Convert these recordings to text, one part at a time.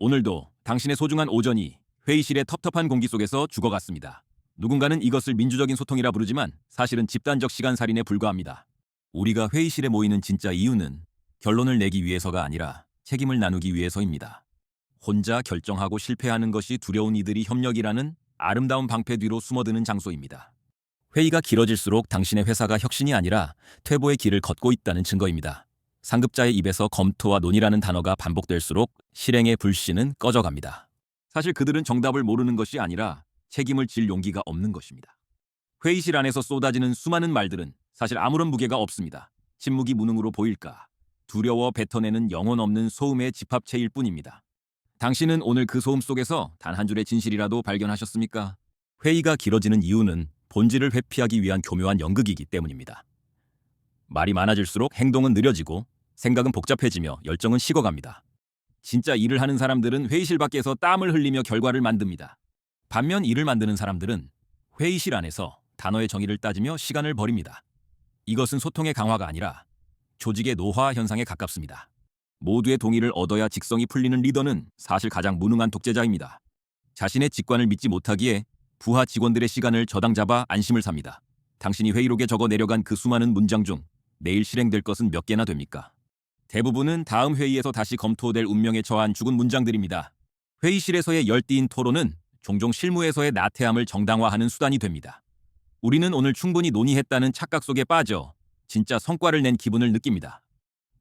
오늘도 당신의 소중한 오전이 회의실의 텁텁한 공기 속에서 죽어갔습니다. 누군가는 이것을 민주적인 소통이라 부르지만 사실은 집단적 시간살인에 불과합니다. 우리가 회의실에 모이는 진짜 이유는 결론을 내기 위해서가 아니라 책임을 나누기 위해서입니다. 혼자 결정하고 실패하는 것이 두려운 이들이 협력이라는 아름다운 방패 뒤로 숨어드는 장소입니다. 회의가 길어질수록 당신의 회사가 혁신이 아니라 퇴보의 길을 걷고 있다는 증거입니다. 상급자의 입에서 검토와 논의라는 단어가 반복될수록 실행의 불씨는 꺼져갑니다. 사실 그들은 정답을 모르는 것이 아니라 책임을 질 용기가 없는 것입니다. 회의실 안에서 쏟아지는 수많은 말들은 사실 아무런 무게가 없습니다. 침묵이 무능으로 보일까? 두려워 뱉어내는 영혼 없는 소음의 집합체일 뿐입니다. 당신은 오늘 그 소음 속에서 단 한 줄의 진실이라도 발견하셨습니까? 회의가 길어지는 이유는 본질을 회피하기 위한 교묘한 연극이기 때문입니다. 말이 많아질수록 행동은 느려지고 생각은 복잡해지며 열정은 식어갑니다. 진짜 일을 하는 사람들은 회의실 밖에서 땀을 흘리며 결과를 만듭니다. 반면 일을 만드는 사람들은 회의실 안에서 단어의 정의를 따지며 시간을 버립니다. 이것은 소통의 강화가 아니라 조직의 노화 현상에 가깝습니다. 모두의 동의를 얻어야 직성이 풀리는 리더는 사실 가장 무능한 독재자입니다. 자신의 직관을 믿지 못하기에 부하 직원들의 시간을 저당 잡아 안심을 삽니다. 당신이 회의록에 적어 내려간 그 수많은 문장 중 내일 실행될 것은 몇 개나 됩니까? 대부분은 다음 회의에서 다시 검토될 운명에 처한 죽은 문장들입니다. 회의실에서의 열띤 토론은 종종 실무에서의 나태함을 정당화하는 수단이 됩니다. 우리는 오늘 충분히 논의했다는 착각 속에 빠져 진짜 성과를 낸 기분을 느낍니다.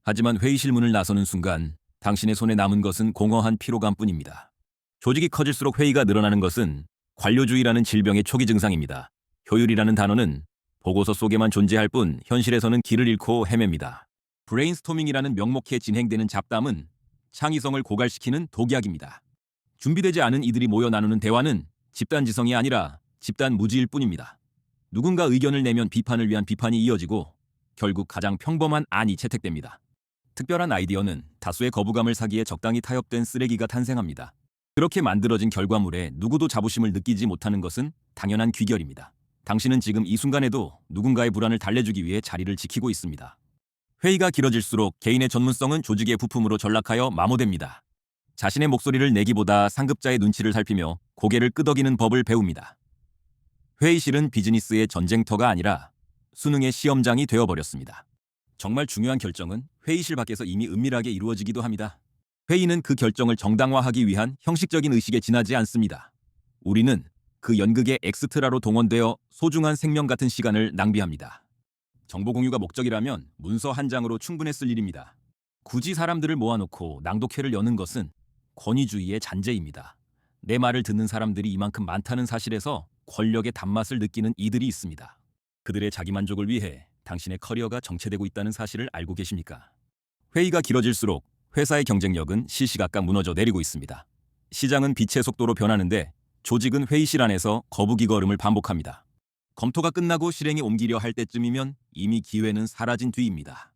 하지만 회의실 문을 나서는 순간 당신의 손에 남은 것은 공허한 피로감뿐입니다. 조직이 커질수록 회의가 늘어나는 것은 관료주의라는 질병의 초기 증상입니다. 효율이라는 단어는 보고서 속에만 존재할 뿐 현실에서는 길을 잃고 헤맵니다. 브레인스토밍이라는 명목에 진행되는 잡담은 창의성을 고갈시키는 독약입니다. 준비되지 않은 이들이 모여 나누는 대화는 집단지성이 아니라 집단 무지일 뿐입니다. 누군가 의견을 내면 비판을 위한 비판이 이어지고 결국 가장 평범한 안이 채택됩니다. 특별한 아이디어는 다수의 거부감을 사기에 적당히 타협된 쓰레기가 탄생합니다. 그렇게 만들어진 결과물에 누구도 자부심을 느끼지 못하는 것은 당연한 귀결입니다. 당신은 지금 이 순간에도 누군가의 불안을 달래주기 위해 자리를 지키고 있습니다. 회의가 길어질수록 개인의 전문성은 조직의 부품으로 전락하여 마모됩니다. 자신의 목소리를 내기보다 상급자의 눈치를 살피며 고개를 끄덕이는 법을 배웁니다. 회의실은 비즈니스의 전쟁터가 아니라 수능의 시험장이 되어버렸습니다. 정말 중요한 결정은 회의실 밖에서 이미 은밀하게 이루어지기도 합니다. 회의는 그 결정을 정당화하기 위한 형식적인 의식에 지나지 않습니다. 우리는 그 연극의 엑스트라로 동원되어 소중한 생명 같은 시간을 낭비합니다. 정보 공유가 목적이라면 문서 한 장으로 충분했을 일입니다. 굳이 사람들을 모아놓고 낭독회를 여는 것은 권위주의의 잔재입니다. 내 말을 듣는 사람들이 이만큼 많다는 사실에서 권력의 단맛을 느끼는 이들이 있습니다. 그들의 자기만족을 위해 당신의 커리어가 정체되고 있다는 사실을 알고 계십니까? 회의가 길어질수록 회사의 경쟁력은 시시각각 무너져 내리고 있습니다. 시장은 빛의 속도로 변하는데 조직은 회의실 안에서 거북이 걸음을 반복합니다. 검토가 끝나고 실행에 옮기려 할 때쯤이면 이미 기회는 사라진 뒤입니다.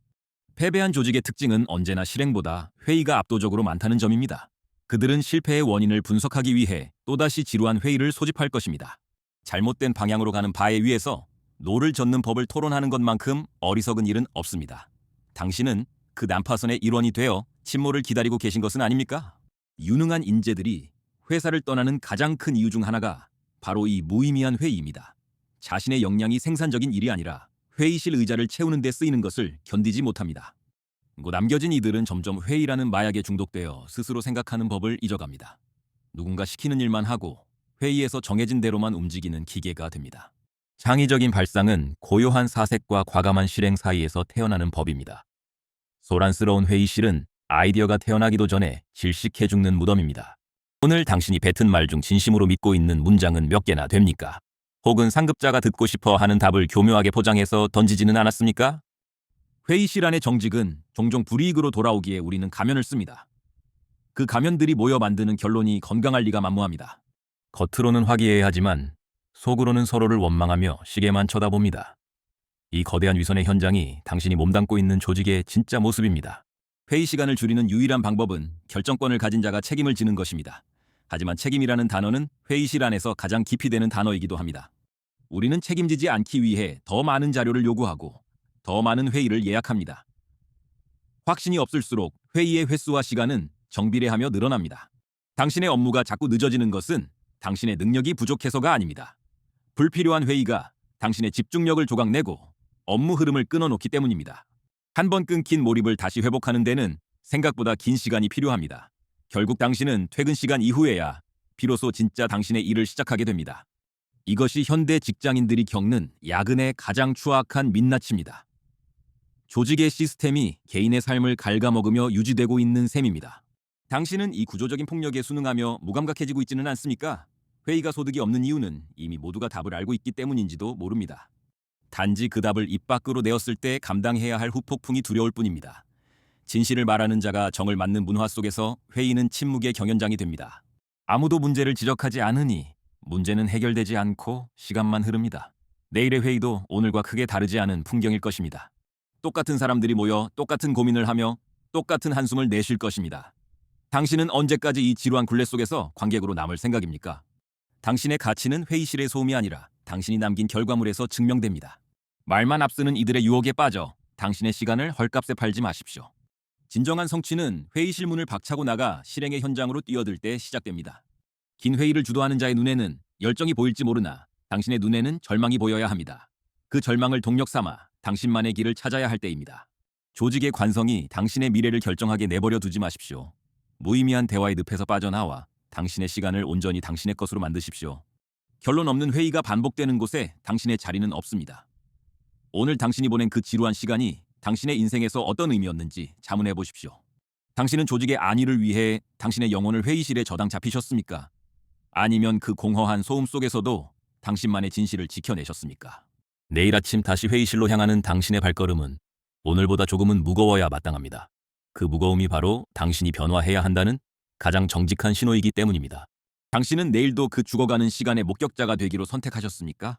패배한 조직의 특징은 언제나 실행보다 회의가 압도적으로 많다는 점입니다. 그들은 실패의 원인을 분석하기 위해 또다시 지루한 회의를 소집할 것입니다. 잘못된 방향으로 가는 바에 위에서 노를 젓는 법을 토론하는 것만큼 어리석은 일은 없습니다. 당신은 그 난파선의 일원이 되어 침몰을 기다리고 계신 것은 아닙니까? 유능한 인재들이 회사를 떠나는 가장 큰 이유 중 하나가 바로 이 무의미한 회의입니다. 자신의 역량이 생산적인 일이 아니라 회의실 의자를 채우는 데 쓰이는 것을 견디지 못합니다. 남겨진 이들은 점점 회의라는 마약에 중독되어 스스로 생각하는 법을 잊어갑니다. 누군가 시키는 일만 하고 회의에서 정해진 대로만 움직이는 기계가 됩니다. 창의적인 발상은 고요한 사색과 과감한 실행 사이에서 태어나는 법입니다. 소란스러운 회의실은 아이디어가 태어나기도 전에 질식해 죽는 무덤입니다. 오늘 당신이 뱉은 말 중 진심으로 믿고 있는 문장은 몇 개나 됩니까? 혹은 상급자가 듣고 싶어 하는 답을 교묘하게 포장해서 던지지는 않았습니까? 회의실 안의 정직은 종종 불이익으로 돌아오기에 우리는 가면을 씁니다. 그 가면들이 모여 만드는 결론이 건강할 리가 만무합니다. 겉으로는 화기애애하지만 속으로는 서로를 원망하며 시계만 쳐다봅니다. 이 거대한 위선의 현장이 당신이 몸담고 있는 조직의 진짜 모습입니다. 회의 시간을 줄이는 유일한 방법은 결정권을 가진 자가 책임을 지는 것입니다. 하지만 책임이라는 단어는 회의실 안에서 가장 깊이 되는 단어이기도 합니다. 우리는 책임지지 않기 위해 더 많은 자료를 요구하고 더 많은 회의를 예약합니다. 확신이 없을수록 회의의 횟수와 시간은 정비례하며 늘어납니다. 당신의 업무가 자꾸 늦어지는 것은 당신의 능력이 부족해서가 아닙니다. 불필요한 회의가 당신의 집중력을 조각내고 업무 흐름을 끊어놓기 때문입니다. 한 번 끊긴 몰입을 다시 회복하는 데는 생각보다 긴 시간이 필요합니다. 결국 당신은 퇴근 시간 이후에야 비로소 진짜 당신의 일을 시작하게 됩니다. 이것이 현대 직장인들이 겪는 야근의 가장 추악한 민낯입니다. 조직의 시스템이 개인의 삶을 갉아먹으며 유지되고 있는 셈입니다. 당신은 이 구조적인 폭력에 순응하며 무감각해지고 있지는 않습니까? 회의가 소득이 없는 이유는 이미 모두가 답을 알고 있기 때문인지도 모릅니다. 단지 그 답을 입 밖으로 내었을 때 감당해야 할 후폭풍이 두려울 뿐입니다. 진실을 말하는 자가 정을 맡는 문화 속에서 회의는 침묵의 경연장이 됩니다. 아무도 문제를 지적하지 않으니 문제는 해결되지 않고 시간만 흐릅니다. 내일의 회의도 오늘과 크게 다르지 않은 풍경일 것입니다. 똑같은 사람들이 모여 똑같은 고민을 하며 똑같은 한숨을 내쉴 것입니다. 당신은 언제까지 이 지루한 굴레 속에서 관객으로 남을 생각입니까? 당신의 가치는 회의실의 소음이 아니라 당신이 남긴 결과물에서 증명됩니다. 말만 앞서는 이들의 유혹에 빠져 당신의 시간을 헐값에 팔지 마십시오. 진정한 성취는 회의실 문을 박차고 나가 실행의 현장으로 뛰어들 때 시작됩니다. 긴 회의를 주도하는 자의 눈에는 열정이 보일지 모르나 당신의 눈에는 절망이 보여야 합니다. 그 절망을 동력 삼아 당신만의 길을 찾아야 할 때입니다. 조직의 관성이 당신의 미래를 결정하게 내버려 두지 마십시오. 무의미한 대화의 늪에서 빠져나와 당신의 시간을 온전히 당신의 것으로 만드십시오. 결론 없는 회의가 반복되는 곳에 당신의 자리는 없습니다. 오늘 당신이 보낸 그 지루한 시간이 당신의 인생에서 어떤 의미였는지 자문해 보십시오. 당신은 조직의 안위를 위해 당신의 영혼을 회의실에 저당 잡히셨습니까? 아니면 그 공허한 소음 속에서도 당신만의 진실을 지켜내셨습니까? 내일 아침 다시 회의실로 향하는 당신의 발걸음은 오늘보다 조금은 무거워야 마땅합니다. 그 무거움이 바로 당신이 변화해야 한다는 가장 정직한 신호이기 때문입니다. 당신은 내일도 그 죽어가는 시간의 목격자가 되기로 선택하셨습니까?